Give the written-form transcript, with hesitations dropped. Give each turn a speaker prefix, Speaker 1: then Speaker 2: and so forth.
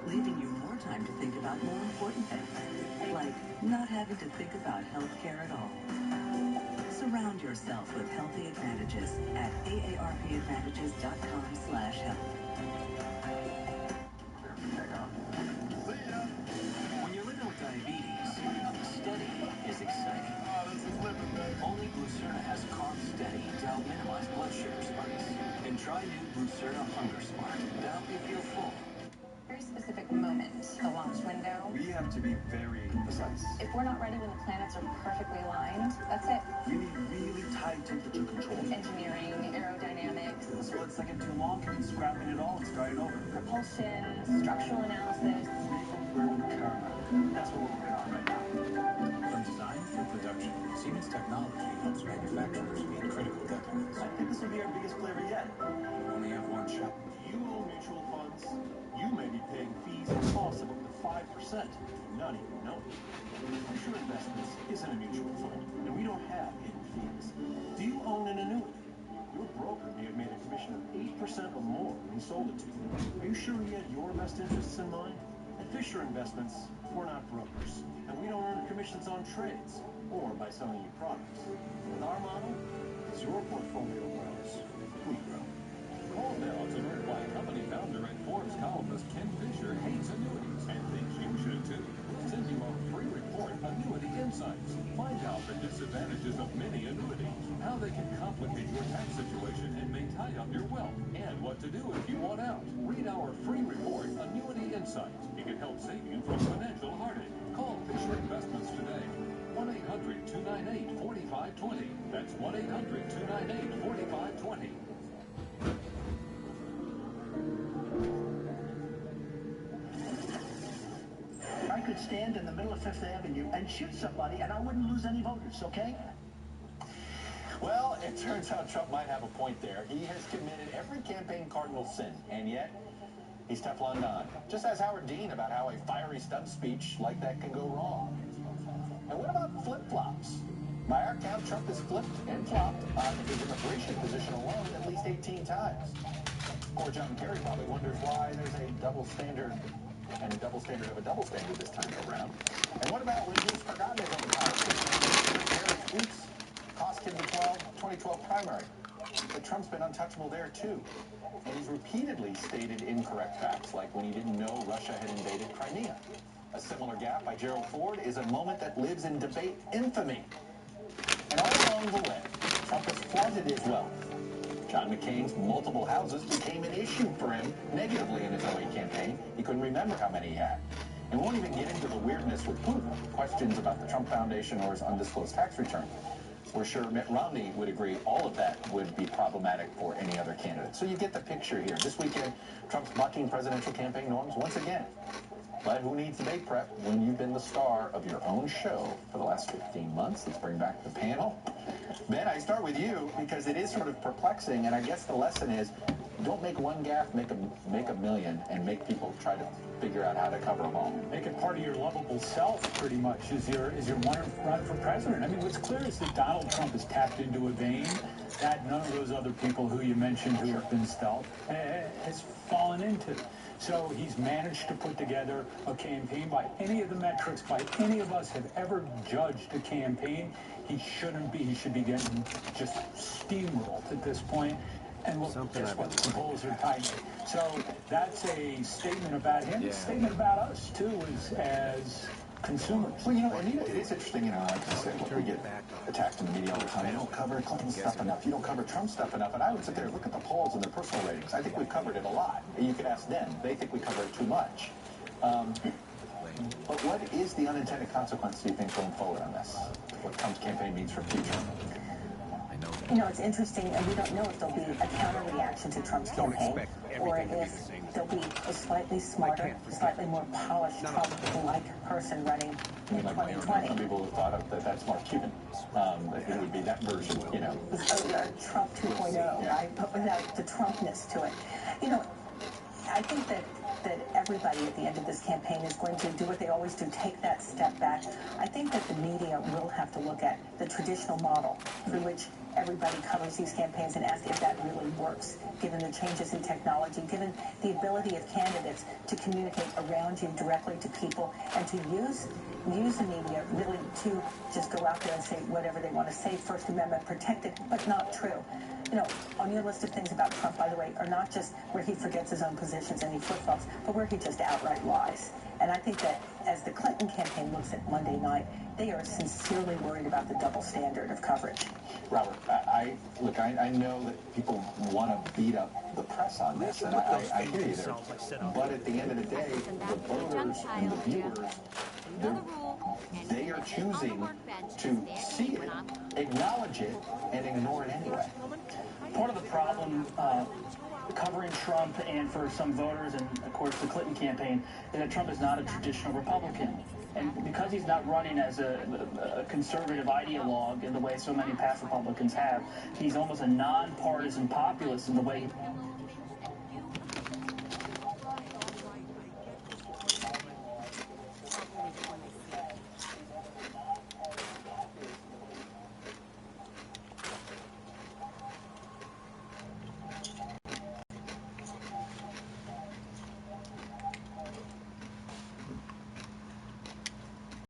Speaker 1: leaving you more time to think about more important things, like not having to think about healthcare at all. Surround yourself with healthy advantages at aarpadvantages.com/health. When you're living with diabetes, steady is exciting. Only Glucerna has Carb Steady to help minimize blood sugar spikes. And try new Glucerna Hunger Smart to help you feel full.
Speaker 2: Very specific moment, the launch window.
Speaker 3: We have to be very precise.
Speaker 2: If we're not ready when the planets are perfectly aligned, that's it.
Speaker 3: We need really tight temperature control.
Speaker 2: Engineering, aerodynamics.
Speaker 3: The split second too long, can scrapping it all and start it over.
Speaker 2: Propulsion, structural analysis.
Speaker 3: That's what we're working on right now.
Speaker 4: From design through production, Siemens technology helps manufacturers meet critical deadlines.
Speaker 3: I think this will be our biggest player yet.
Speaker 4: We only have one shot.
Speaker 5: You own mutual funds. You may be paying fees and costs of up to 5%. Not even know it. Fisher Investments isn't a mutual fund, and we don't have hidden fees. Do you own an annuity? Your broker may have made a commission of 8% or more when he sold it to you. Are you sure he had your best interests in mind? At Fisher Investments, we're not brokers, and we don't earn commissions on trades or by selling you products. With our model, as your portfolio grows, we grow.
Speaker 6: Call now to learn why company founder and Forbes columnist Ken Fisher hates annuities and thinks you should too. We'll send you our free report, Annuity Insights. Find out the disadvantages of many annuities, how they can complicate your tax situation and may tie up your wealth, and what to do if you want out. Read our free report, Annuity Insights. It can help save you from financial heartache. Call Fisher Investments today. 1-800-298-4520. That's 1-800-298-4520.
Speaker 7: I could stand in the middle of Fifth Avenue and shoot somebody and I wouldn't lose any voters, okay?
Speaker 8: Well, it turns out Trump might have a point there. He has committed every campaign cardinal sin, and yet he's Teflon Don. Just as Howard Dean about how a fiery stump speech like that can go wrong. And what about flip-flops? By our count, Trump has flipped and flopped on his immigration position alone at least 18 times. Poor John Kerry probably wonders why there's a double standard and a double standard of a double standard this time around. And what about when he's forgotten his own policy? Kerry's oops cost him the 2012 primary. But Trump's been untouchable there too. And he's repeatedly stated incorrect facts, like when he didn't know Russia had invaded Crimea. A similar gap by Gerald Ford is a moment that lives in debate infamy. And all along the way, Trump has flaunted his wealth. John McCain's multiple houses became an issue for him negatively in his 08 campaign. He couldn't remember how many he had. And won't even get into the weirdness with Putin, questions about the Trump Foundation or his undisclosed tax return. We're sure Mitt Romney would agree all of that would be problematic for any other candidate. So you get the picture here. This weekend, Trump's bucking presidential campaign norms once again. But who needs debate prep when you've been the star of your own show for the last 15 months? Let's bring back the panel. Ben, I start with you because it is sort of perplexing, and I guess the lesson is don't make one gaffe, make a million, and make people try to figure out how to cover them all.
Speaker 9: Make it part of your lovable self, pretty much, is your run for president. I mean, what's clear is that Donald Trump has tapped into a vein that none of those other people who you mentioned who have been stealth has fallen into. So he's managed to put together a campaign by any of the metrics, by any of us have ever judged a campaign. He shouldn't be. He should be getting just steamrolled at this point. And look, guess what? The polls are tight. So that's a statement about him. Yeah. A statement about us, too, as consumers.
Speaker 8: Well, you know, Anita, it is interesting, you know, like I said, we get attacked in the media all the time. You don't cover Clinton stuff enough. You don't cover Trump stuff enough. And I would sit there and look at the polls and their personal ratings. I think we've covered it a lot. You could ask them. They think we cover it too much. But what is the unintended consequence, do you think, going forward on this? What Trump's campaign means for future?
Speaker 10: You know, it's interesting, and we don't know if there'll be a counter-reaction to Trump's campaign, or if there'll be a slightly smarter, slightly more polished Trump-like person running in 2020.
Speaker 8: Some people have thought of that's Mark Cuban. It would be that version, you know.
Speaker 10: Trump 2.0, right? But without the Trumpness to it. You know, I think that that everybody at the end of this campaign is going to do what they always do, take that step back. I think that the media will have to look at the traditional model through which everybody covers these campaigns and ask if that really works, given the changes in technology, given the ability of candidates to communicate around you directly to people and to use the media really to just go out there and say whatever they want to say, First Amendment protected, but not true. You know, on your list of things about Trump, by the way, are not just where he forgets his own positions and he flip-flops, but where he just outright lies. And I think that as the Clinton campaign looks at Monday night, they are sincerely worried about the double standard of coverage.
Speaker 8: Robert, I know that people want to beat up the press on this, and I hear you there. But at the end of the day, the voters and the viewers, they are choosing to see it, acknowledge it, and ignore it anyway.
Speaker 3: Part of the problem covering Trump and for some voters and, of course, the Clinton campaign is that Trump is not a traditional Republican. And because he's not running as a conservative ideologue in the way so many past Republicans have, he's almost a nonpartisan populist in the way